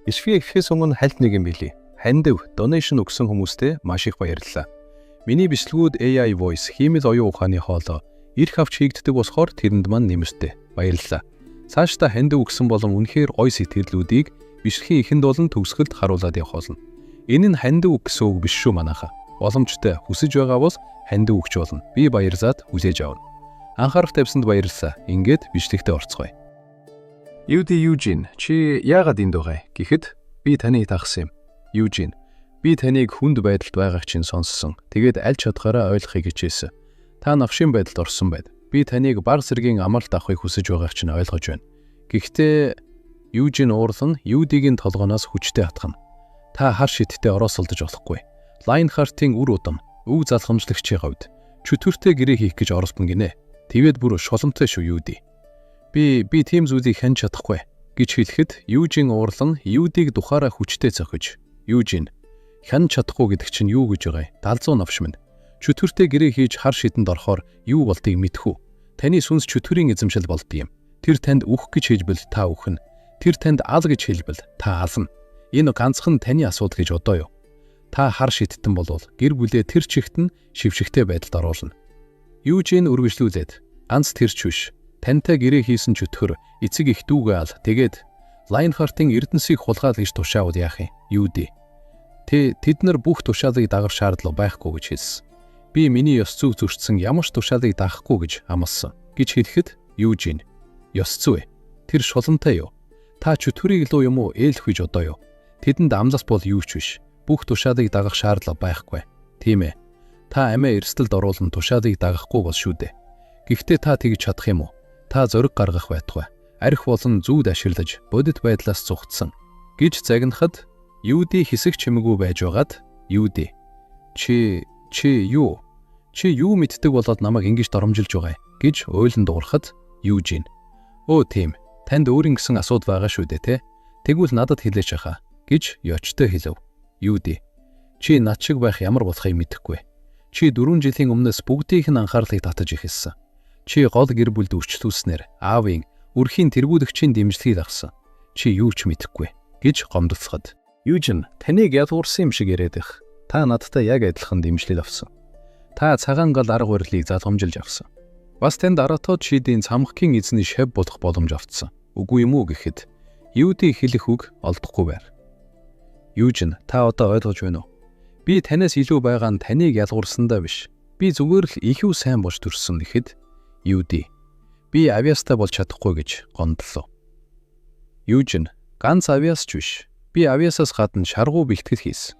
Ишвиэхээс өмнө хальт нэг юм билий. Хандив donation өгсөн хүмүүстээ маш их баярлалаа. Миний бичлэгүүд AI Voice хиймэл оюун ухааны хоолой ирэх авч хийгддэг болохоор тэрэнд маань нэмэртэй. Баярлалаа. Цаашдаа хандив өгсөн болон үнэхээр гоё сэтгэлдлүүдийг бичлэгийн эхэнд болон төгсгөлд харуулад явах болно. Энэ нь хандив гэсэн үг биш шүү манайха. Боломжтой хүсэж байгаа бол хандив өгч болно. Би баярзаад хүлээж авна. Анхаарах тавьсанд баярлалаа. Ингээд бичлэгтээ орцгоё. Eugene, чи яагаад энд байгаа гэхэд би таныг тагсан юм. Eugene, би таныг хүнд байдалд байгааг чинь сонссон. Тэгээд аль чадхаараа ойлгохыг хичээсэн. Та навшин байдалд орсон байд. Би таныг баг зэргийн амралт авахыг хүсэж байгааг чинь ойлгож байна. Гэхдээ Eugene уурлан Юдигийн толгоноос хүчтэй атгана. Та хар шидтэй ороосолдож болохгүй. Lionheart-ийн үр удам, өв залхамжлагчийн хувьд чөтгөртэй гэрээ хийх гэж оролдоно гинэ. Тэгээд бүр шоломтой шүү Юди. Би тийм зүйлийг хянж чадахгүй гэж хэлэхэд Eugene уурлан Юдиг духаараа хүчтэй цохиж Eugene хянж чадахгүй гэдэг чинь юу гэж байгаа юм? Далзуу навш минь. Чөтгөртэй гэрээ хийж хар шидэнд орохоор юу болдгийг мэдхүү. Таны сүнс чөтгөрийн эзэмшил болдгийм. Тэр танд үх гэж хэлбэл та үхнэ. Тэр танд ал гэж хэлбэл та ална. Энэ ганцхан таны асуудал гэж бодоо юу? Та хар шидтэн болвол гэр бүлээ тэр чигт нь шившигтэй байдалд оруулна. Eugene үргэлжлүүлээд ганц тэрч биш. Тантай гэрээ хийсэн чөтгөр эцэг их дүүгээ ал. Тэгээд Lionheart-ийн эрдэнсийг хулгаал гэж тушаавал яах юм? Юди. Тэд нар бүх тушаалыг дагах шаардлага байхгүй гэж хэлсэн. Би миний ёс зүйг зөрчсөн ямар ч тушаалыг даахгүй гэж амласан гэж хэлэхэд Eugene. Ёс зүй. Тэр шулантай юу? Та чөтгөрийг лөө юм уу ээлх гэж одоо юу? Тэдэнд амлалт бол юу ч биш. Бүх тушаалыг дагах шаардлага байхгүй. Тийм ээ. Та амиа эрсдэлд оруулан тушаалыг дагахгүй бол шүү дээ. Гэхдээ та тэгж чадах юм уу? Та зориг гаргах байтугай. Арх болон зүүд ашиглаж бодит байдлаас цугтсан гэж загнахад Юди хэсэг чимээгүй байж байгаад Юди чи юу мэддэг болоод намайг ингэж доромжилж байгаа гэж ойлон дуурахад Eugene өө тийм танд өөрийн гэсэн асуудал байгаа шүү дээ те тэгвэл надад хэлээч хаа гэж ёчтой хэлв. Юди чи над шиг байх ямар болохыг мэдэхгүй. Чи 4 жилийн өмнөөс бүгдийнх нь анхаарлыг татаж ихэлсэн. Чи гол гэр бүлд үрчлүүлснээр аавын үрхийн тэргүүлэгчийн дэмжлэгийг авсан. Чи юу ч мэдэхгүй гэж гомдолцоход Eugene таныг ядуурсан юм шиг яриад их. Та надтай яг адилхан дэмжлэл авсан. Та цагаан гал арга барилыг залгамжилж авсан. Бас танд аратод шидийн цамхгийн эзний шав болох боломж автсан. Үгүй юм уу гэхэд Юди хэлэх үг олдохгүй байр. Eugene та одоо ойлгож байна уу? Би танаас илүү байгаа нь таныг ялгуурсандаа биш. Би зүгээр л ихүү сайн болж төрсөн гэхэд Юди би авиастай болж чадахгүй гэж гомдлоо. Eugene ганц авиас ч биш. Би авиасаас гадна шаргуу бэлтгэл хийсэн.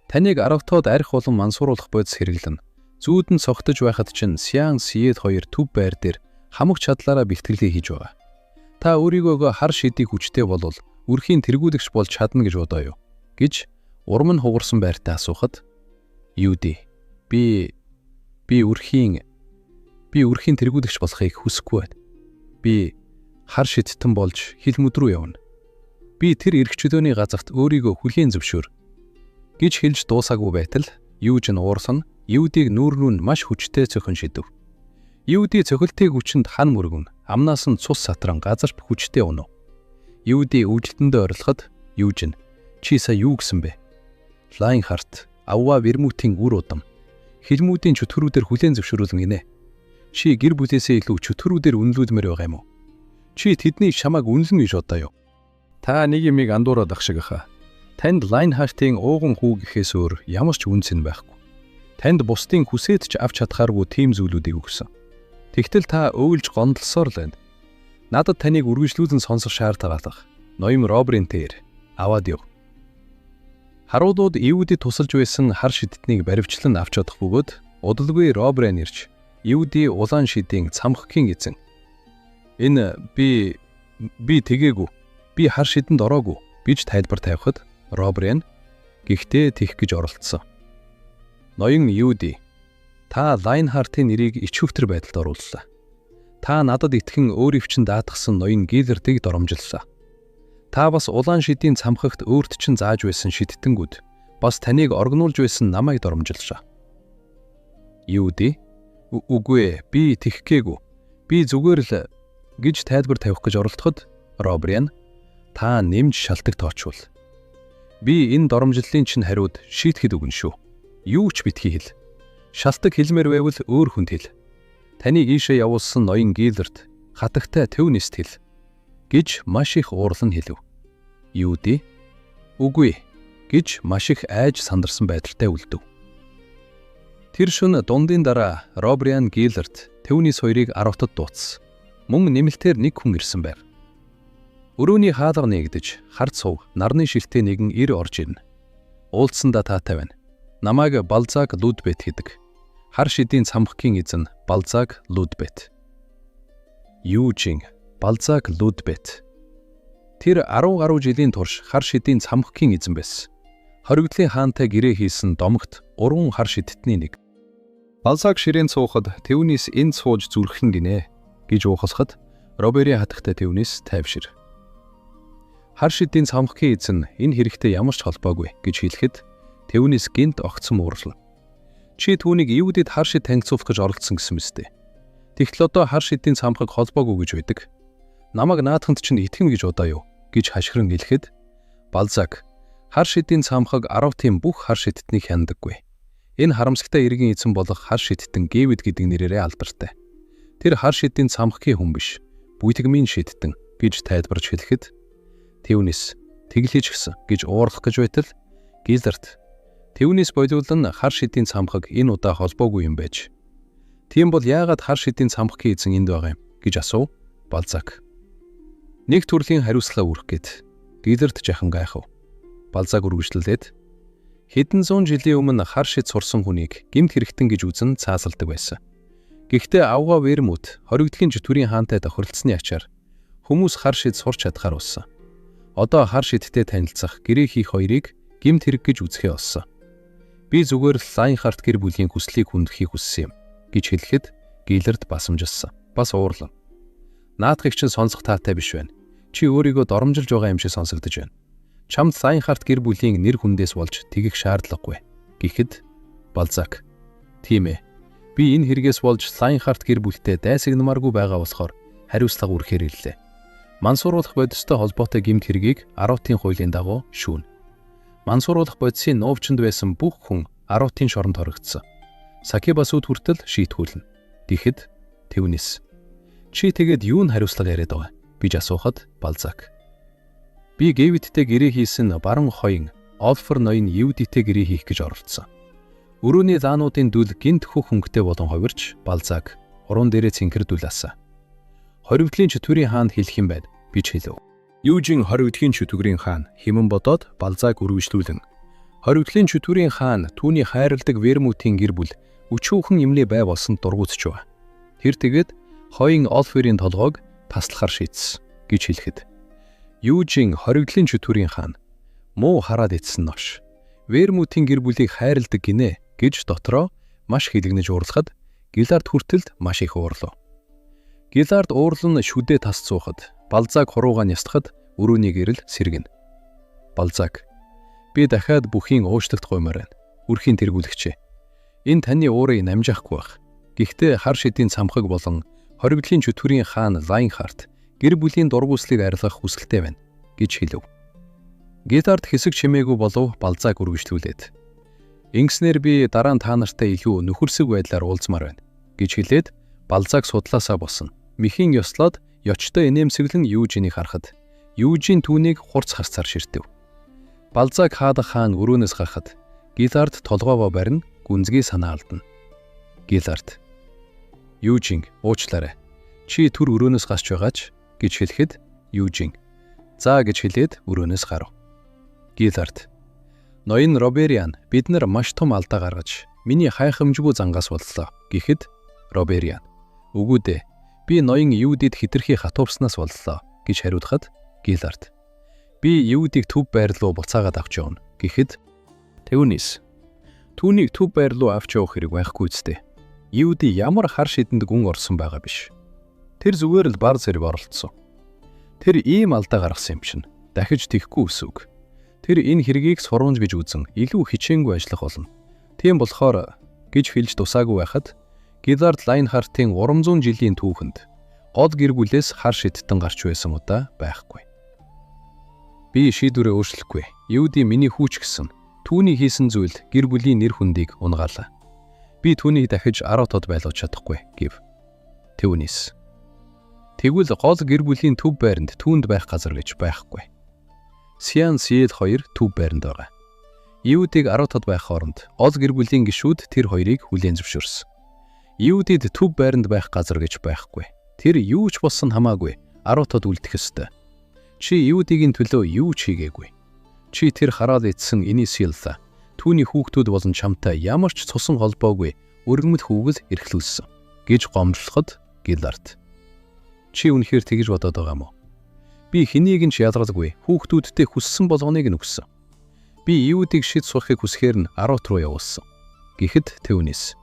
Таныг аравтууд арх болон мансууруулах бодис хэрэглэн. Зүүд нь цогтож байхад чинь Сиан Сиэд 2 төв байр дээр хамаг чадлаараа бэлтгэлээ хийж байгаа. Та өөрийгөө хар шидийг хүчтэй болвол үрхийн тэргүүлэгч болж чадна гэж бодоо юу? гэж урам нь хугарсан байртай асуухад Юди би үрхийн тэргүүлэгч болохыг хүсэхгүй байна. Би хар шидтэн болж хил мүд рүү явна. Би тэр эрхчлөөний газарт өөрийгөө хүлээн зөвшөөр гэж хэлж дуусаагүй байтал Eugene уурсан Юдиг нүүрнүү нь маш хүчтэй цохин шидэв. Юди цохилтын хүчинд хан мөргөн амнаас нь цус сатран газарт хүчтэй унав. Юди өвжилтэндээ орилоход Eugene чи сая юу гэсэн бэ? Lionheart авва вермутийн үр удам хилмүүдийн чөтгөрүүдээр хүлээн зөвшөөрүүлнэ гинэ. Чи гэр бүлээсээ илүү чөтгөрүүдээр үнэлүүлмээр байгаа юм уу? Чи тэдний шамааг үнэлнэ гэж бодоо юу? Та нэг юмыг андуураад ах шиг хаа. Танд Lionheart-ийн ууган хүү гэхээс өөр ямар ч үнс нь байхгүй. Танд бусдын хүсээд ч авч чадхааргүй тийм зүйлүүдийг өгсөн. Тэгтэл та өөлж гомдлсоор л байна. Надад таныг үргэлжлүүлэн сонсох шаардлагаалах. Ноём Робрийн дээр аваад яв. Харуулууд Юди тусалж байсан хар шидтнийг баривчлан авч чадах бөгөөд удалгүй Робрэн ирж Юди улаан шидийн цамхгийн эзэн. Энэ би тэгээгүй. Би хар шидэнд ороогүй гэж тайлбар тавихад Робрэн гэхдээ тэгэх гэж оролдсон. Ноён Юди та Lionheart-ийн нэрийг ичвүтер байдалд орууллаа. Та надад итгэн өөрөвчин даатгсан ноён Гилертийг доромжиллаа. Та бас улаан шидийн цамхагт өөрт чинь зааж байсан шидтэнгүүд Бас таныг оргинуулж байсан намайг доромжилшаа. Юуди? Үгүй ээ, би тэгхгээгүй. Би зүгээр л гэж тайлбар тавих гэж оролдоход Робриан та нэмж шалтгаан тоочвол. Би энэ доромжллын чинь хариуд шийтгэхэд өгнө шүү. Юу ч битгий хэл. Шалтгаан хэлмээр байвал өөр хүнд хэл. Таныг ийшээ явуулсан ноён Гиллерт хатагтай Төвнист хэл гэж маш их уурлан хэлв. Юуди? Үгүй гэж маш их айж сандарсан байдалтай үлдэв. Тэр шөнө дундын дараа Робриан Гиллерт Төвнис хоёрыг аравтад дууцсан. Мөн нэмэлтээр нэг хүн ирсэн байр. Өрөөний хаалга нэгдэж, хард сув, нарны шилтээ нэгэн ир орж ирнэ. Уулзсандаа таатай байна. Намайг Балзак Лудбет гэдэг. Хар шидийн цамхгийн эзэн Балзак Лудбет. Юужин Балзак Лудбет. Тэр 10 гаруй жилийн турш хар шидийн цамхгийн эзэн байсан. Хоригдлын хаантай гэрээ хийсэн домогт 3 хар шидтний нэг. Балзак ширээн цуухад Төвнис энд сууж зүрхэн гинэ гэж уухасхад Робери хатагтай Төвнис тайвшир. Хар шидийн цамхгийн эзэн энэ хэрэгтэй ямар ч холбоогүй гэж хэлэхэд Төвнис гинт огцсон уурлав. Чи түүнийг Иудид хар шид танилцуулах гэж оролцсон гэсэн мэт. Тэгтэл одоо хар шидийн цамхаг холбоогүй гэж байдаг. Намаг наадханд чинь итгэн гэж удаа юу гэж хашгиран хэлэхэд Балзак хар шидийн цамхаг 10 тийм бүх хар шидтнийг хяндаггүй. Энэ харамсалтай иргэн эзэн болох хар шидтэн Гэвид гэдэг нэрээрээ алдартай. Тэр хар шидийн цамхгийн хүн биш, бүйтгмийн шидтэн гэж тайлбарж хэлэхэд Төвнис тэглэж гисэн гэж уурлах гэж байтал Гиллерт Төвнис болиулан хар шидийн цамхаг энэ удаа холбоогүй юм байж. Тийм бол яагаад хар шидийн цамхгийн эзэн энд байгаа юм гэж асуув Балзак. Нэг төрлийн хариуцлага өрөх гээд Гиллерт жахан гайхав. Балзак үргэлжлүүлээд хэдэн зуун жилийн өмнө хар шид сурсан хүнийг гэмт хэрэгтэн гэж үзэн цаасалдаг байсан. Гэхдээ авгаа Вермут хоригдлын житвэрийн хаантай тохиролцсны ачаар хүмүүс хар шид сурч чадхаар болсон. Одоо хар шидтэй танилцах, гэрээ хийх хоёрыг гэмт хэрэг гэж үзэхээ болсон. Би зүгээр л Лайнхарт гэр бүлийн хүслийг хүндэхийг хүссэн юм гэж хэлэхэд Гиллерт басамжилсан. Бас уурлав. Наадахыг чинь сонсох таатай биш байна. Чи өөрийгөө доромжилж байгаа юм шиг сонсогдож байна. Чамд Лайнхарт гэр бүлийн нэр хүндээс болж тэгэх шаардлагагүй гэхэд Балзак тийм ээ. Би энэ хэрэгээс болж Лайнхарт гэр бүлтэй дайсагнамааргүй байгаа болохоор хариуцлага үрхээр ирлээ. Мансууруулах бодистой холбоотой гэмт хэргийг 10-ийн хуулийн дагуу шүүн. Мансууруулах бодисын нуувчинд байсан бүх хүн 10-ийн шоронд хоригдсон. Сакебасууд хүртэл шийтгүүлнэ. Тэгэхэд Төвнис чи тэгээд юу н хариуцлага яриад байгаа гэж асуухад Балзак би Гэвидтэй гэрээ хийсэн баруун хойн Олфор ноён Юдитэй гэрээ хийх гэж оролцсон. Өрөөний заануудын дүл гинт хөх хөнгөтэй болон ховирч Балзак уран дээрээ цэнхэрдүүлсэн. Хоригдлын чөтгөрийн хаанд хэлэх юм байна гэж хэлв. Юужин хоригдлын чөтгөрийн хаан хэмэн бодоод Балзак үргэлжлүүлэн хоригдлын чөтгөрийн хаан түүний хайрладаг Вермутийн гэр бүл өчүүхэн эмнээ бай болсонд дургуутж байгаа. Тэр тэгээд хойн Олферийн толгойг таслахаар шийдсэн гэж хэлэхэд Юужин хоригдлын чөтгөрийн хаан муу хараад ицсэн нош Вермутийн гэр бүлийг хайрладаг гинэ гэж дотроо маш хэлэгнэж уурлахад Гиллард хүртэлд маш их уурлав. Гиллард уурлан шүдээ тас цуухад Балзак хуруугаа нясахад өрөөний гэрэл сэргэнэ. Балзак би дахиад бүхийн уушлагдах гомоор байна. Үрхийн тэргүүлэгчээ. Энэ таны уурыг намжаахгүй байх. Гэхдээ хар шидийн цамхаг болон хоригдлын чөтгөрийн хаан Лайнхарт гэр бүлийн дургүйслийг арилгах хүсэлтэй байна гэж хэлв. Гиллард хэсэг чимээгүй болов Балзак үргэлжлүүлээд ингэснээр би дараа нь та нартай илүү нөхөрсөг байдлаар уулзмаар байна гэж хэлээд Балзак судлаасаа босно. Михийн ёслоод ёчтой инээмсэглэн Юужинийг харахад Юужин түүнийг хурц харцаар ширтэв. Балзак хаадах хаан өрөөнөөс гарахад Гиллард толгоогоо барин гүнзгий санаа алдна. Гиллард Юужин уучлаарай. Чи түр өрөөнөөс гарч байгаач гэж хэлэхэд Юужин за гэж хэлээд өрөөнөөс гарав. Гиллард ноён Робериан бид нар маш том алдаа гаргаж миний хайхамжгүй зангаас боллоо гэхэд Робериан үгүй дээ би ноён Юудид хэтэрхий хатуурснаас боллоо гэж хариулахад Гиллард би Юудийг төв байр руу буцаагаад авч явна гэхэд Төвнис түүнийг төв байр руу авч явах хэрэг байхгүй үстэй. Юуди ямар хар шидэнд гүн орсон байгаа биш. Тэр зүгээр л бар зэрэг оролцсон. Тэр ийм алдаа гаргасан юм чинь дахиж тийхгүй үсэг. Тэр энэ хэргийг сургамж гэж үзэн илүү хичээнгүй ажиллах болно. Тийм болохоор гэж хэлж тусаагүй байхад Гиллард Лайнхартын 300 жилийн түүхэнд гол гэр бүлээс хар шидтэн гарч байсан удаа байхгүй. Би шийдвэрээ өөрчлөхгүй. Юуди миний хүүч гэсэн. Түүний хийсэн зүйл гэр бүлийн нэр хүндийг унгаалаа. Би түүнийг дахиж 10 тод байлгаж чадахгүй гэв. Түүнээс. Тэгвэл гол гэр бүлийн төв байранд түүнд байх газар гэж байхгүй. Сиан Сиэл 2 төв байранд байгаа. Иудиг 10 тод байх хооронд гол гэр бүлийн гишүүд тэр хоёрыг хүлээн зөвшөөрсөн. Иудид төв байранд байх газар гэж байхгүй. Тэр юу ч болсон хамаагүй 10 тод үлдэх ёстой. Чи Иудигийн төлөө юу ч хийгээгүй. Чи тэр хараад идсэн Инисилла түүний хүүхдүүд болон чамтай ямар ч цусан холбоогүй өргөмөд хүүгэл эрхлүүлсэн гэж гомдлоход Гиллард. Чи үнэхээр тэгж бодоод байгаа мó? Би хэнийг нь ч ялгалгүй хүүхдүүдтэй хүссэн болгоныг нь өгсөн. Би Иудиг шид сухахыг хүсэхээр нь 10 руу явуулсан. Гэхэд Тэвнис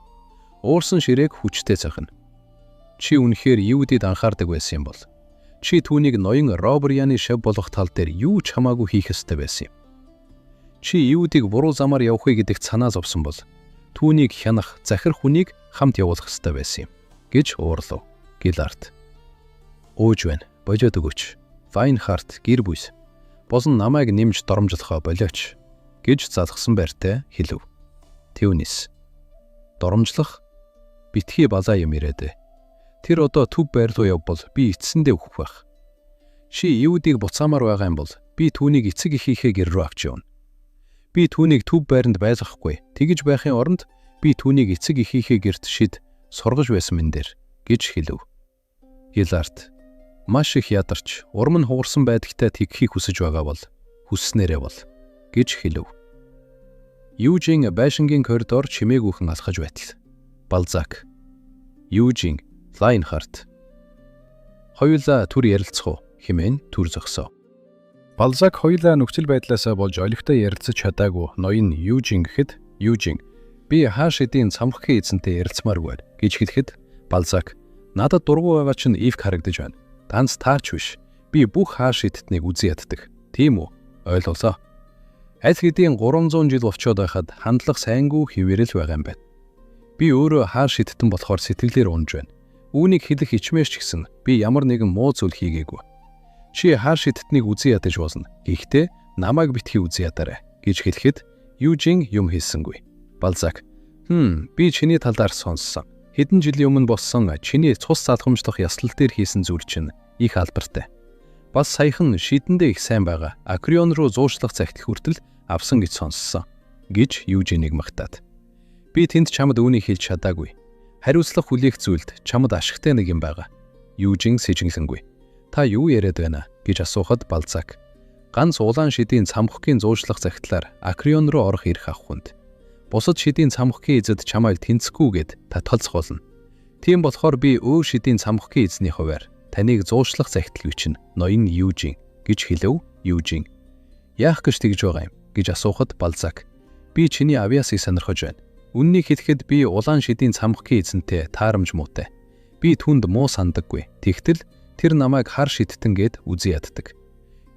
уурсан ширээг хүчтэй цохино. Чи үнэхээр Иудид анхаардаг байсан юм бол чи түүнийг ноён Робрианы шав болох тал дээр юу ч хамаагүй хийх ёстой байсан юм. Чи Иудиг буруу замаар явахыг гэдэгт санаа зовсон бол түүнийг хянах захир хүнийг хамт явуулах ёстой байсан юм гэж уурлав. Гиллард. Ууж байна. Божоод өгөөч. Лайнхарт гэр бүс. Бозон намайг нэмж доромжлохоо болооч гэж залгсан байртай хэлв. Тэвнис. Доромжлох битгий балаа юм ирээдэ. Тэр одоо төв байр руу явбал би эцсэндээ өгөх байх. Чи Иудиг буцаамаар байгаа юм бол би түүнийг эцэг эхийнхээ гэр рүү авч явна. Би түүнийг төв байранд байлгахгүй. Тэгж байхын оронд би түүнийг эцэг эхийнхээ гэрт шид сургаж байсан мэн дээр гэж хэлв. Гиллард маш их ядарч урам нь хугарсан байдагтай тэгхийг хүсэж байгаа бол хүсснээрээ бол гэж хэлв. Южин байшингийн коридор чимээгүйхэн алхаж байтал. Балзак. Южин Лайнхарт. Хоёулаа түр ярилцах уу хэмээн түр зогсоо. Балзак хоёулаа нөхцөл байдлаасаа болж олигтой ярилцаж чадаагүй ноён Южин гэхэд Южин би хааш эдийн цамхгийн эзэнтэй ярилцмааргүй гэж хэлэхэд Балзак надад дургу байгаа чинь Ивк харагдаж байна. Танц таарч биш. Би бүх хааш эдтнийг үзэн яддаг. Тийм үү? Ойлголоо. Аль хэдийн 300 жил болчоод байхад хандлах сайнгүй хിവэрэл байгаа юм байна. Би өөрөө хааш эдтэн болохоор сэтгэлээр унж байна. Үүнийг хэлэх ичмээрч гисэн би ямар нэгэн муу зүйл хийгээгүй. Чи хааш эдтнийг үзэн ядаж болно. Гэхдээ намайг битгий үзэн ядаарай гэж хэлэхэд Южин юм хэлсэнгүй. Балзак. Би чиний талаар сонссон. Хэдэн жилийн өмнө болсон чиний цус залхамжлах яслал дээр хийсэн зүйл чинь их алдартай. Бас саяхан шидэндээ их сайн байгаа. Акрион руу зуушлах цагт хүртэл авсан гэж сонссон гэж Южиныг магтаад. Би тэнд чамд үүнийг хэлж чадаагүй. Хариуцлах хүлээх зүйлд чамд ашигтай нэг юм байгаа. Южин сэжиглэнгүй. Та юу яриад байна гэж асуухад Балзак. Ганц улаан шидийн цамхгийн зуушлах цагтлаар Акрион руу орох эрх авах хүнд. Бусад шидийн цамхгийн эзэд чамайг тэнцэхгүйгээд та толцох болно. Тийм болохоор би өөр шидийн цамхгийн эзний хуваар таныг зуушлах цагтл бичнэ. Ноён Южин гэж хэлв Южин. Яах гэж тэгж байгаа юм гэж асуухад Балзак. Би чиний авьяасыг сонирхож байна. Үннийг хэлэхэд би улаан шидийн цамхгийн эзэнтэй таарамж муутай. Би түнд муу сандаггүй. Тэгтэл тэр намайг хар шидтэн гээд үзэн яддаг.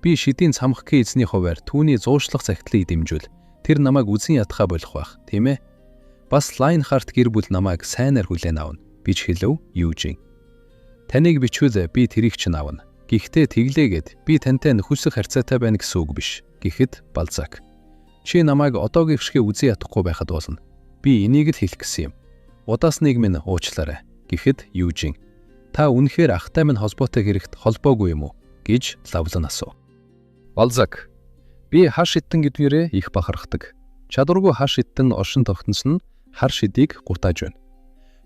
Би шидийн цамхгийн эзний хуваар түүний зуушлах цагтлыг дэмжүүл. Тэр намайг үзэн ядхаа болох байх, тийм ээ? Бас Лайнхарт гэр бүл намайг сайнаар хүлээн авна гэж хэлв Южин. Таныг бичвэл би тэрийг чинь авна. Гэхдээ тэглээгээд би тантай нөхөсөх харьцаатай байна гэсэн үг биш. Гэхэд Балзак. Чи намайг одоогийн хшгээ үзэн ядахгүй байхад болно. Би энийг л хэлэх гэсэн юм. Удаасныг минь уучлаарай. Гэхэд Южин. Та үнэхээр ахтай минь холбоотой хэрэгт холбоогүй юм уу гэж лавлан асуув. Балзак. Би хар шидтэн гэдгээрээ их бахархдаг. Чадваргүй хар шидтэн оршин тогтносон нь хар шидийг гутааж байна.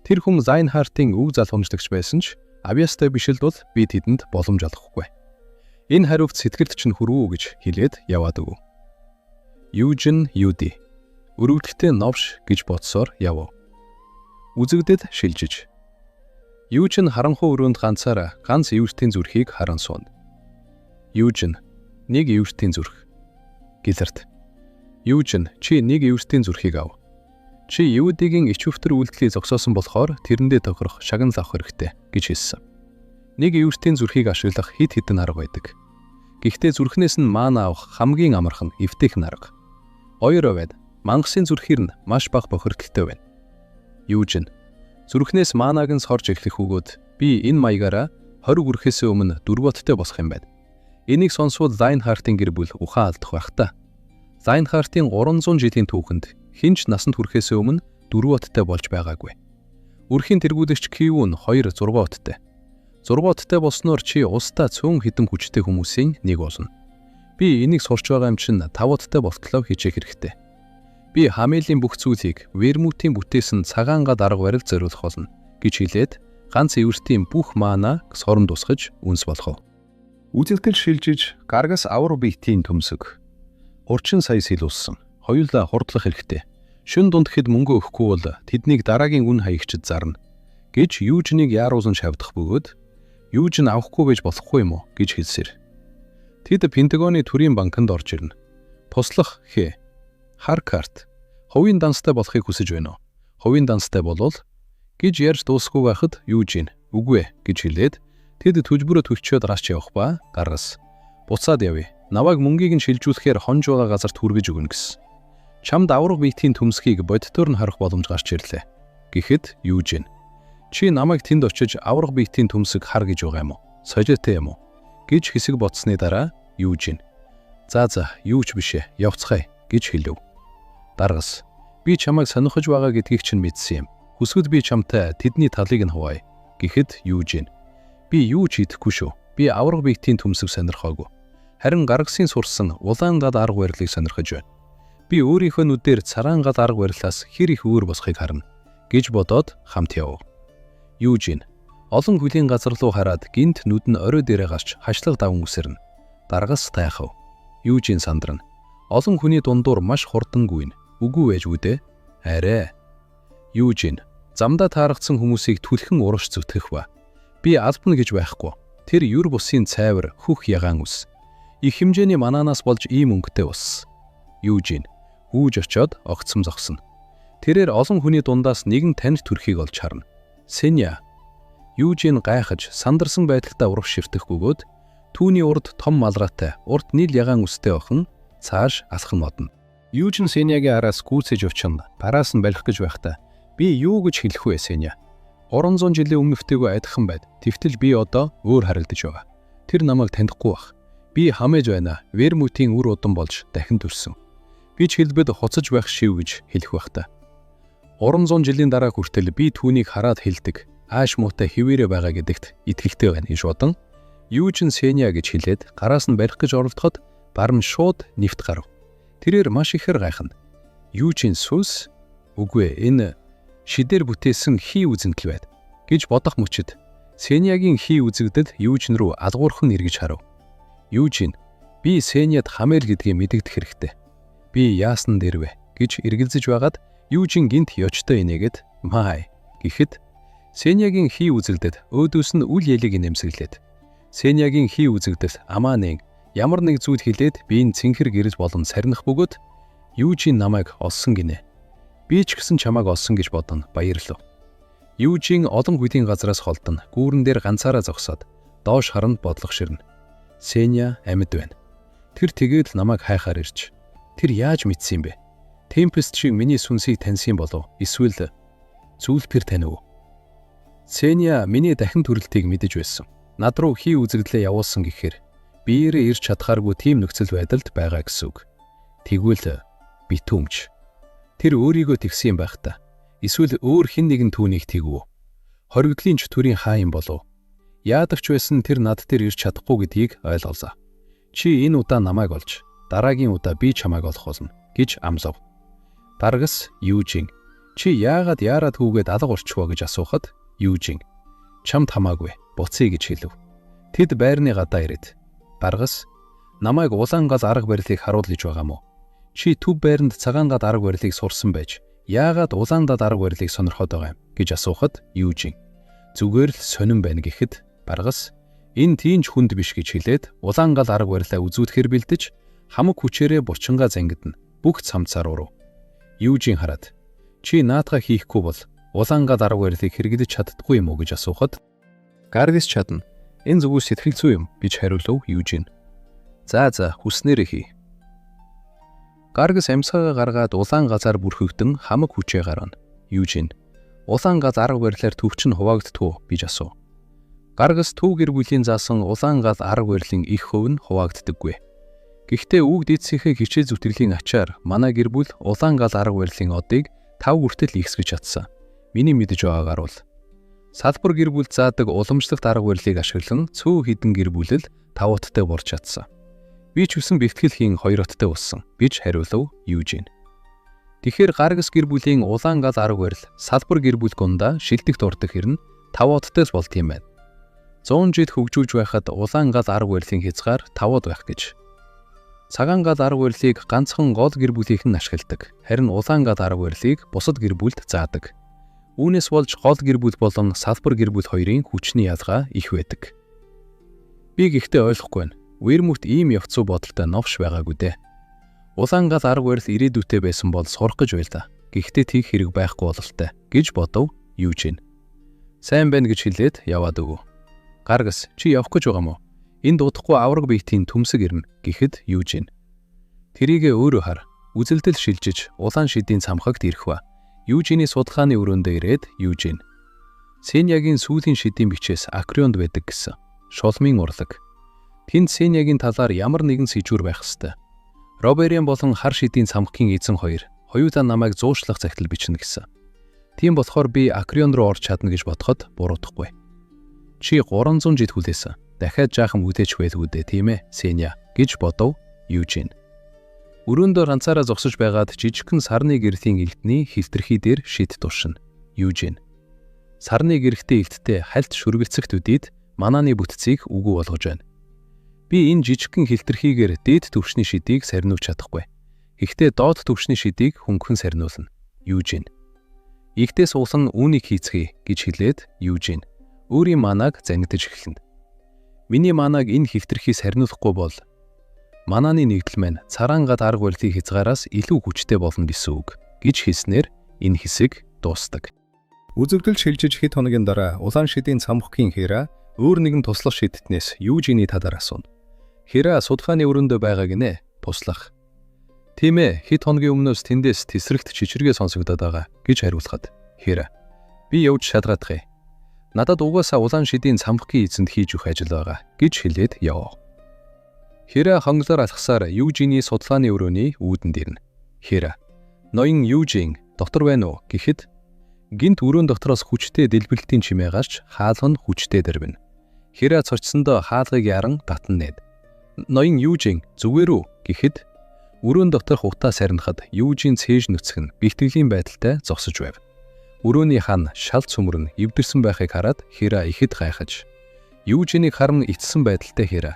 Тэр хүн Лайнхартын үг залхамжлагч байсан ч авьяастай биш л бол би тэдэнд боломж олохгүй. Энэ хариуцт сэтгэлд чинь хүрвүү гэж хэлээд яваад өг. Южин Юди. Өрөвдөлтөө новш гэж бодсоор яв. Үзэгдэд шилжиж. Южин харанхуй өрөөнд ганцаараа ганц эвэртийн зүрхийг харан сууна. Южин нэг эвэртийн зүрх. Гиллард. Южин чи нэг эвэртийн зүрхийг ав. Чи Иудигийн ич өвтөр үйлдэлийг зогсоосон болохоор тэрэндээ тохирох шагнал авах хэрэгтэй гэж хэлсэн. Нэг эвэртийн зүрхийг ашиглах хэд хэдэн арга байдаг. Гэхдээ зүрхнээс нь маана авах хамгийн амархан эвтэйхэн арга. Хоёр байд мангасын зүрхээр нь маш бага бохирдолтой байна. Юужин зүрхнээс маанаг нь сорж эхлэх өгөөд би энэ маягаараа 20 хүрэхээс өмнө дөрвөттэй босох юм байна. Энийг сонсвол Зайнхартын гэр бүл ухаан алдах байх та. Зайнхартын 300 жилийн түүхэнд хинч насанд хүрэхээс өмнө дөрвөттэй болж байгаагүй. Үрхийн тэргүүлэгч Кивун 2 6-оттой. 6-оттой болсноор чи устдаа цөөн хідэн хүчтэй хүмүүсийн нэг болно. Би энийг сурч байгаа юм чинь 5-оттой болтлоо хийчих хэрэгтэй. Би Хамелийн бүх зүйлийг вермутийн бүтээсэн цагаангаад арга барил зориулах болно гэж хэлээд ганц эвэртийн бүх маана сорон тусгаж үнс болгов. Үзэгдэл шилжиж гаргас авар биетийн төмсөг. Урчин сая сэлүүлсэн. Хоёулаа хурдлах хэрэгтэй. Шүн дунд хэд мөнгө өгөхгүй бол тэднийг дараагийн үн хаягчид зарна гэж Юужиныг яаруулсан шавдах бөгөөд Юужин авахгүй байж болохгүй юм уу гэж хэлсээр. Тэд Пентагоны төрийн банкнд орж ирнэ. Туслах хэ. Харкарт ховын данстай болохыг хүсэж байна уу? Ховын данстай болвол гэж ярьж дуусгүй байхад Юужин үгүй гэж хэлээд тэд төжбөрөө төгчөөд гарч явах ба гаргас. Буцаад явъя. Наваг мөнгийг нь шилжүүлэхээр хонж байгаа газарт хүргэж өгнө гэсэн. Чамд авраг биетийн төмсгийг бодитоор нь харах боломж гарч ирлээ. Гэхэд Юужин чи намайг тэнд очиж авраг биетийн төмсөг хар гэж байгаа юм уу? Сожиотой юм уу? гэж хэсэг бодсны дараа Юужин за юу ч бишээ явцгаая гэж хэлв. Даргас би чамайг сонирхож байгаа гэдгийг чинь мэдсэн юм. Хүсгэд би чамтай тэдний талыг нь хуваая. Гэхэд Юужин би юу ч хийхгүй шүү. Би авраг биетийн төмсөг сонирхоогүй. Харин гаргасын сурсан улаан гад арга барилыг сонирхож байна. Би өөрийнхөө нүдээр цараан гад арга барилаас хэр их өөр босхийг харна гэж бодоод хамт яв. Юужин олон хөлийн газар руу хараад гинт нүд нь орой дээрээ гарч хашлаг даван үсэрнэ. Даргас тайхав. Юужин сандрна. Олон хүний дундуур маш хурдан гүйнэ. Үгүй байж үдэ. Арай. Юужин замдаа таарагдсан хүмүүсийг түлхэн урагш зүтгэх ба. Би албана гэж байхгүй. Тэр юр бусын цайвар хөх ягаан үс. Их хэмжээний мананаас болж ийм өнгөтэй ус. Юужин үүж очоод огцом зогсно. Тэрээр олон хүний дундаас нэгэн таньж төрхийг олж харна. Сеня. Юужин гайхаж сандарсан байдалтай урагш шивтэх бөгөөд түүний урд том малгайтай урд нийл ягаан үстэй охин цааш алхах модно. Юужин Сенягийн араас гүйцэж очин параас нь барих гэж байхдаа би юу гэж хэлэх вэ Сеня? 300 жилийн өмнөвтэйгөө адилхан байд. Тэгтэл би одоо өөр харагдаж байгаа. Тэр намайг танихгүй бах. Би хамээж байна. Вермутийн үр удам болж дахин төрсөн. Би ч хэлбэд хуцаж байх шив гэж хэлэх байх та. 300 жилийн дараа хүртэл би түүнийг хараад хэлдэг. Ааш муутай хിവэрэ байгаа гэдэгт итгэлтэй байна гэж бодон Юужин Сеня гэж хэлээд гараас нь барих гэж оролдоход барн шууд нэвт гарав. Тэрээр маш ихээр гайхна. Юужин сүс үгүй энэ шидээр бүтээсэн хий үзэнтэл байд гэж бодох мөчид Сенягийн хий үзэгдэл Юужин рүү алгуурхан эргэж харав. Юужин би Сеняд хамeel гэдгийг мэдэгдэх хэрэгтэй. Би яасан дэрвэ гэж эргэлзэж байгаад Юужин гинт ёчтой инээгээд май гэхэд Сенягийн хий үзэгдэд өөдөөс нь үл ялыг нэмсэглээд Сенягийн хий үзэгдэл амаанын ямар нэг зүйл хэлээд биеийн цэнхэр гэрэл болон сарних бөгөөд Юужин намайг олсон гинэ. Би ч гэсэн чамайг олсон гэж бодно баярлав. Юужин олон хөлийн газраас холдон гүүрэн дээр ганцаараа зогсоод доош харанд бодлого ширнэ. Сеня амьд байна. Тэр тэгээд намайг хайхаар ирж. Тэр яаж мэдсэн юм бэ? Темпест шиг миний сүнсийг таньсан болов? Эсвэл зүйлпэр танив уу? Сеня миний дахин төрөлтийг мэдэж байсан. Над руу хий үзэгдлээ явуулсан гэхээр биеэрээ ирж чадхааргүй тийм нөхцөл байдалд байгаа гэсэн үг. Тэгвэл битүүмж. Тэр өөрийгөө тэгсэн юм байх та. Эсвэл өөр хэн нэгэн түүнийг тэгв үү? Хоригдлын ч төрийн хаа юм болов? Яадагч байсан тэр над дээр ирж чадахгүй гэдгийг ойлголоо. Чи энэ удаа намайг олж, дараагийн удаа би чамайг олох болно гэж амлав. Даргас Юужин чи яагаад яарад хүүгээд алга болчихвоо гэж асуухад Юужин чамд хамаагүй буцъя гэж хэлв. Тэд байрны гадаа ирээд Даргас намайг улаан гал арга барилыг харуулж байгаа мó. Чи төв байранд цагаан гад арга барилыг сурсан байж яагаад улаан гад арга барилыг сонирхоод байгаа юм гэж асуухад Юужин зүгээр л сонирн байна гэхэд Даргас энэ тийч хүнд биш гэж хэлээд улаан гал арга барилаа үзүүлэхээр бэлдэж хамаг хүчээрээ булчингаа зангидна бүх цамцаар урав. Юужин хараад чи наадгаа хийхгүй бол улаан гал арга барилыг хэрэглэж чаддгүй юм уу гэж асуухад Гаргис чадна. Энэ зүгээр сэтгэл зүй юм гэж хариулв Юужин. За хүснээрээ хий. Гаргас амьсгаа гаргаад улаан газар бүрхэгдэн хамаг хүчээ гаргана. Юужин. Улаан газ арга барилаар төвч нь хуваагдтгүй гэж асуув. Гаргас төв гэр бүлийн заасан улаан газ арга барилын их хөв нь хуваагддаггүй. Гэхдээ үг дээдсийнхээ хичээл зүтгэлийн ачаар манай гэр бүл улаан газ арга барилын одыг 5 хүртэл ихсгэж чадсан. Миний мэдэж байгааг аруул. Салбар гэр бүл заадаг уламжлалт арга барилыг ашиглан цөөн хідэн гэр бүлэл 5 уттай болж чадсан. Би ч үсэн бэлтгэл хийн 2 уттай болсон гэж хариулав Юужин. Тэгэхээр Гаргас гэр бүлийн улаан газ арга барил салбар гэр бүл гундаа шилдэгт ордог хэрнэ 5 уттайс болт юм байна. 100 жил хөгжүүлж байхад улаан газ арга барилын хязгаар 5-д байх гэж. Цагаан газ арга барилыг ганцхан гол гэр бүлийнхэн ашигладаг. Харин улаан газ арга барилыг бусад гэр бүлд заадаг. Үүнээс болж гол гэр бүл болон салбар гэр бүл хоёрын хүчний ялгаа их байдаг. Би гэхдээ ойлгохгүй байна. Уермүт ийм явцуу бодолтой новш байгаагүй дээ. Улаан газ арга барил ирээдүйтэй байсан бол сурах гэж байлаа. Гэхдээ тийх хэрэг байхгүй бололтой гэж бодов Юужин. Сайн байна гэж хэлээд яваад өгөө. Гаргас чи явах гэж байгаа мó? Энд удахгүй авраг биетийн төмсөг ирнэ гэхэд Юужин. Тэрийгэ өөрөө хар. Үзэлдэл шилжиж улаан шидийн цамхагт ирэх ба. Юужиний судалгааны өрөөндөө ирээд Юужин. Сеньягийн сүүлийн шидийн бичээс акрионд байдаг гэсэн. Шулмын урлаг. Тэнд Сеньягийн талаар ямар нэгэн сэжүүр байх ёстой. Роберийн болон хар шидийн цамхгийн эзэн хоёр хоёулаа намайг зуушлах захидал бичнэ гэсэн. Тийм болохоор би акрион руу орж чадна гэж бодоход буруудахгүй. Чи 300 жил хүлээсэн. Дахиад жаахан үдээч байлгүй дээ, тийм ээ, Сеня гэж бодов Юужин. Өрөөндөө ганцаараа зогсож байгаад жижигхэн сарны гэрлийн элдний хилтерхий дээр шид тушна. Юужин. Сарны гэрхтээ элдтэй хальт шүргэлцэх төдийд манааны бүтцийг үгүй болгож байна. Би энэ жижигхэн хилтерхийгээр дээд төвшний шидийг сарниулж чадахгүй. Гэхдээ доод төвшний шидийг хөнгөн сарниулна. Юужин. Игтээс уулан үүнийг хийцгээе гэж хэлээд Юужин өөрийн манааг занидаж эхэлнэ. Миний манааг энэ хилтерхий сарниулахгүй бол манааны нэгдэл маань цараан гад арга барилын хязгаараас илүү хүчтэй болно гэсэн үг гэж хэлснээр энэ хэсэг дуустдаг. Үзэгдэл шилжиж хэд хоногийн дараа улаан шидийн цамхгийн Хера өөр нэгэн туслах шидтнээс Юужиний талаар асууна. Хера судалгааны өрөөндөө байгааг нэ туслах. Тийм ээ, хэд хоногийн өмнөөс тэндээс тесрэгт чичиргээ сонсогдоод байгаа гэж хариулахад Хера би явж шалгаадах. Надад угаасаа улаан шидийн цамхгийн эзэнд хийж өгөх ажил байгаа гэж хэлээд явав. Хера хонглоор алхасаар Юужиний судалгааны өрөөний үүдэнд ирнэ. Хера ноён Юужин дотор байна уу гэхэд гинт өрөөнд дотроос хүчтэй дэлбэлтийн чимээ гарч хаалга нь хүчтэй дэрвэнэ. Хера цочсондоо хаалгыг яран татна нэд. Ноён Юужин зүгээр үү гэхэд өрөөнд доторх утаа сарнихад Юужин цээж нүцгэх нь бэлтгэлийн байдалтай зогсож байв. Өрөөний хан шал цөмрөн эвдэрсэн байхыг хараад Хера ихэд гайхаж Юужинийг харан итсэн байдалтай Хера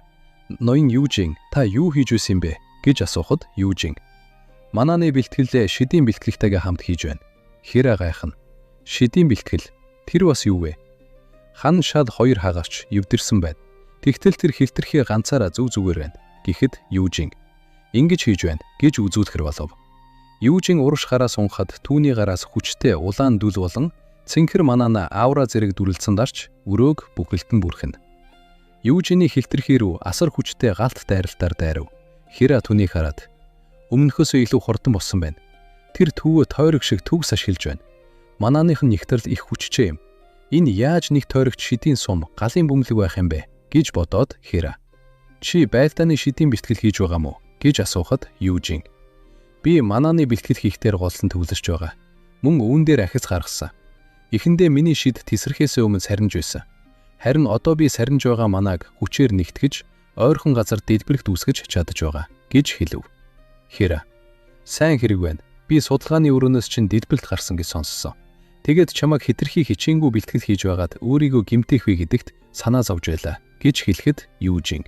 ноён Юужин та юу хийж байсан юм бэ гэж асуухад Юужин манааны бэлтгэлээ шидийн бэлтгэлтэйгээ хамт хийж байна. Хера гайхна. Шидийн бэлтгэл тэр бас юу вэ? Хан шал 2 хагарч эвдэрсэн байна. Тэгтэл тэр хилтерхий ганцаараа зүгээр байна. Гэхэд Юужин ингэж хийж байна гэж үзүүлэхэр болов. Юужин урагш гараа сунхад түүний гараас хүчтэй улаан дүл болон цэнхэр манаана аура зэрэг дүрлэлцэн дарч өрөөг бүхэлдэн бүрхэнэ. Юужиний хилтерхий рүү асар хүчтэй галт дайралтаар дайрав. Хера түүнийг хараад өмнөхөөсөө илүү хурдан болсон байна. Тэр төвөө тойрог шиг төгс ашиглаж байна. Манааных нь нэгтрэл их хүчтэй юм. Энэ яаж нэг тойрогч шидийн сум галын бөмбөлөг байх юм бэ гэж бодоод Хера. Чи байлдааны шидийн бэлтгэл хийж байгаа мó гэж асуухад Юужин. Би манааны бэлтгэл хийхдээ голсон төвлөрч байгаа. Мөн үүн дээр ахиц гаргасан. Эхэндээ миний шид тесрэхээс өмнө сарниж байсан. Харин одоо би сарниж байгаа манааг хүчээр нэгтгэж ойрхон газар дэлбэрэгт үүсгэж чадаж байгаа гэж хэлв. Хера. Сайн хэрэг байна. Би судалгааны өрөөнөөс чинь дэлбэрэлт гарсан гэж сонссон. Тэгээд чамайг хитрхи хичээнгүй бэлтгэл хийж байгаад өөрийгөө гэмтэх вэ гэдэгт санаа зовж байлаа гэж хэлэхэд Юужин.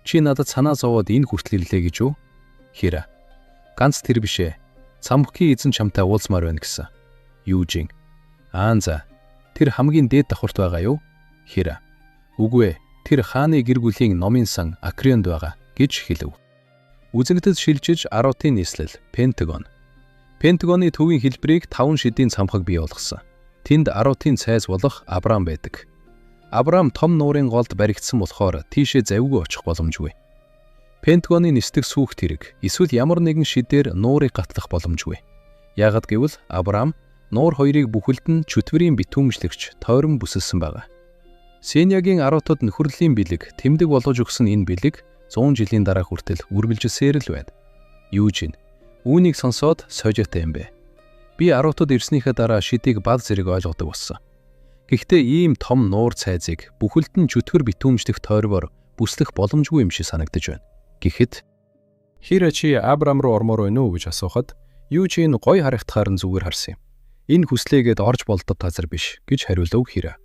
Чи надад санаа зовоод энэ хүртэл ирлээ гэж үү? Хера. Ганц тэр бишээ. Цамхгийн эзэн чамтай уулзмаар байна гэсэн. Юужин. За. Тэр хамгийн дээд давхарт байгаа юу? Хера. Үгүй ээ. Тэр хааны гэр бүлийн номын сан Акрионд байгаа гэж хэлв. Үзэгдэл шилжиж Арутын нийслэл Пентагон. Пентагоны төвийн хэлбэрийг 5 шидийн цамхаг бий болгосон. Тэнд Арутын цайз болох Абрам байдаг. Абрам том нуурын голд баригдсан болохоор тийшээ завгүй очих боломжгүй. Пентагоны нисдэг сүүхт хэрэг эсвэл ямар нэгэн шидээр нуурыг гатлах боломжгүй. Яагад гэвэл Авраам нуур хоёрыг бүхэлд нь чөтвөрийн битүүмжлэгч тойрон бүсэлсэн байгаа. Сеньягийн 10-тод нөхөрлөлийн бэлэг тэмдэг болгож өгсөн энэ бэлэг 100 жилийн дараа хүртэл үргэлжилсээр л байна. Юужин үүнийг сонсоод сойжтой юм бэ. Би 10-тод ирснийхээ дараа шидийг бад зэрэг ойлгодог болсон. Гэхдээ ийм том нуур цайзыг бүхэлд нь чөтгөр битүүмжлэх тойрвоор бүслэх боломжгүй юм шиг санагдаж байна. Гэхэд Хира чи Авраам руу ормоор байна уу гэж асуухад Юужин гой харагдахаар нь зүгээр харсан юм. Энэ хүслээгээд орж болдод газар биш гэж хариулав Хира.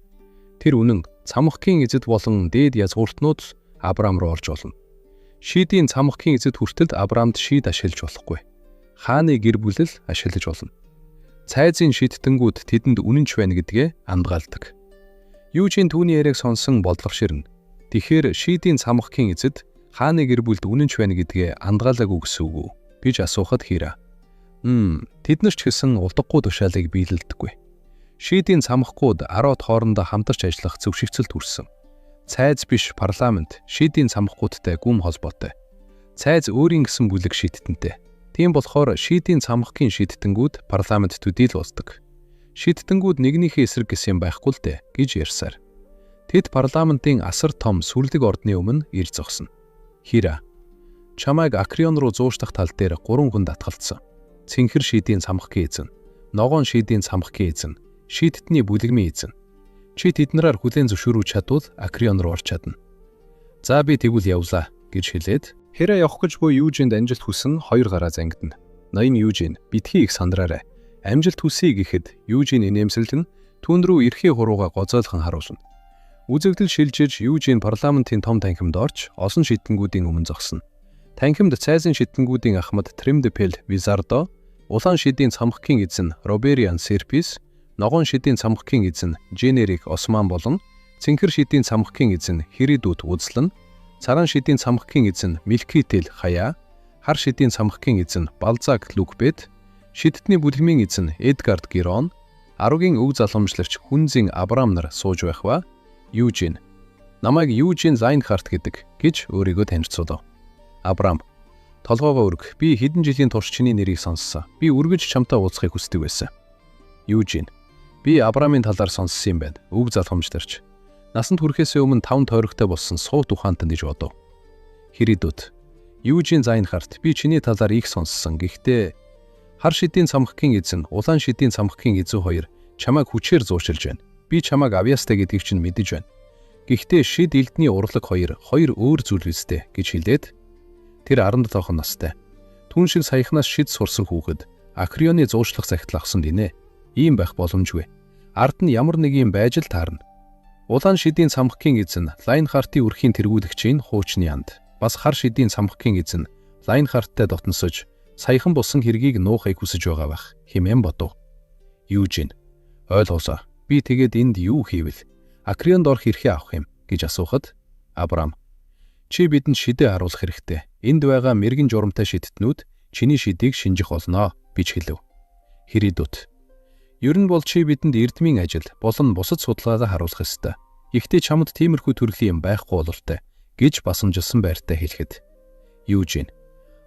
Тэр үнэн цамхгийн эзэд болон дээд язгууртнууд Авраам руу орж болно. Шидийн цамхгийн эзэд хүртэл Авраамд шид ашиглаж болохгүй. Хааны гэр бүл л ашиглаж болно. Цайзын шидтэнгүүд тэдэнд үнэнч байна гэдгээ андгаалдаг. Юужин түүний яриаг сонсон бодлого ширнэ. Тэгэхээр шидийн цамхгийн эзэд хааны гэр бүлд үнэнч байна гэдгээ андгаалаагүй гэсэн үг үү гэж асуухад Хира. Тэд нар ч гэсэн утгагүй тушаалыг биелэлдэггүй. Шидийн цамхгууд 10-д хоорондоо хамтарч ажиллах зөвшигцэлд хүрсэн. Цайз биш парламент шидийн цамхгуудтай гүн холбоотой. Цайз өөрийн гэсэн бүлэг шидтэнтэй. Тийм болохоор шидийн цамхгийн шидтэнгүүд парламент төдийл уулздаг. Шидтэнгүүд нэгнийхээ эсрэг гэсэн юм байхгүй л дээ гэж ярьсаар. Тэд парламентын асар том сүрлэг ордны өмнө ирж зогсно. Хира чамайг Акрион руу зууштах тал дээр 3 хүн татгалцсан. Цэнхэр шидийн цамхгийн эзэн, ногоон шидийн цамхгийн эзэн, шидтний бүлэгмийн эзэн. Чи тэднэрээр хүлээн зөвшөөрүүлж чадвал Акрион руу орч чадна. За би тэгвэл явлаа гэж хэлээд Хира явах гэж буй Юужинд амжилт хүсэн 2 гараа зангидна. Ноён Юужин битгий их сандраарай. Амжилт хүсье гэхэд Юужин инээмсэглэн түүн рүү эрхээ хурууга гоцойлхон харуулна. Үзэгдэл шилжиж Юужин парламентын том танхимд орж олон шидэнгүүдийн өмнө зогсно. Танхимд цайзын шидэнгүүдийн ахмад Тримдепел Визардо, улаан шидийн цамхгийн эзэн Робериан Серпис, ногоон шидийн цамхгийн эзэн Женерик Осман болон цэнхэр шидийн цамхгийн эзэн Хиридут үзлэн, царан шидийн цамхгийн эзэн Милкител Хая, хар шидийн цамхгийн эзэн Балзак Лукбет, шидтний бүлэгмийн эзэн Эдгард Гирон, аруугийн өв залхамжлагч Хүнзин Авраам нар сууж байх ба Юужин намайг Юужин Зайнхарт гэдэг гэж өөрийгөө танилцуулав. Авраам толгоогоо өрг. Би хэдэн жилийн турш чиний нэрийг сонссон. Би үргэж чамтай уулзахыг хүсдэг байсан. Юужин би Авраамын талаар сонссон юм байна. Өв залхамжлагч. Насанд хүрэхээс өмнө 5 тойрогтой болсон суут ухаантан гэж бодов. Хиридут Юужин Зайнхарт би чиний талаар их сонссон. Гэхдээ хар шидийн цамхгийн эзэн, улаан шидийн цамхгийн эзэн хоёр чамайг хүчээр зуушилж байна. Би чамайг авьяастай гэдгийг чинь мэдэж байна. Гэхдээ шид элдний урлаг хоёр өөр зүйл үстэй гэж хэлээд тэр 17 настай. Түүн шиг саяхнаас шид сурсан хүүхэд Акрионы зуушлах захидал авсан гинэ. Ийм байх боломжгүй. Ард нь ямар нэг юм байж л таарна. Улаан шидийн цамхгийн эзэн Лайнхартын үрхийн тэргүүлэгчийн хуучны янд. Бас хар шидийн цамхгийн эзэн Лайнхарттай дотносож саяхан болсон хэргийг нуухыг хүсэж байгаа байх хэмээн бодов. Юужин ойлголоо. Би тэгээд энд юу хийвэл Акрионд орох эрхээ авах юм гэж асуухад Авраам чи бидэнд шидээ харуулах хэрэгтэй. Энд байгаа мэрэгэн журамтай шидтнүүд чиний шидийг шинжих олноо гэж хэлв. Хиридут ер нь бол чи бидэнд эрдмийн ажил болон бусад судалгаагаа харуулах ёстой. Ихтэй чамд тиймэрхүү төрлийн юм байхгүй бололтой гэж басамжилсан байртай хэлэхэд Юужин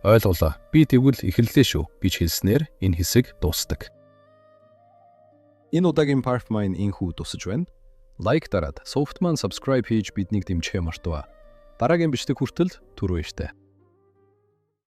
ойлголоо. Би тэгвэл эхэллээ шүү гэж хэлснээр энэ хэсэг дуусдаг. Энэ удаагийн Part Mine инхүү тусаж байна. Лайк дараад, Softman subscribe хийж биднийг дэмжихээ мартаваа. Дараагийн бичлэг хүртэл түрүү иштэй.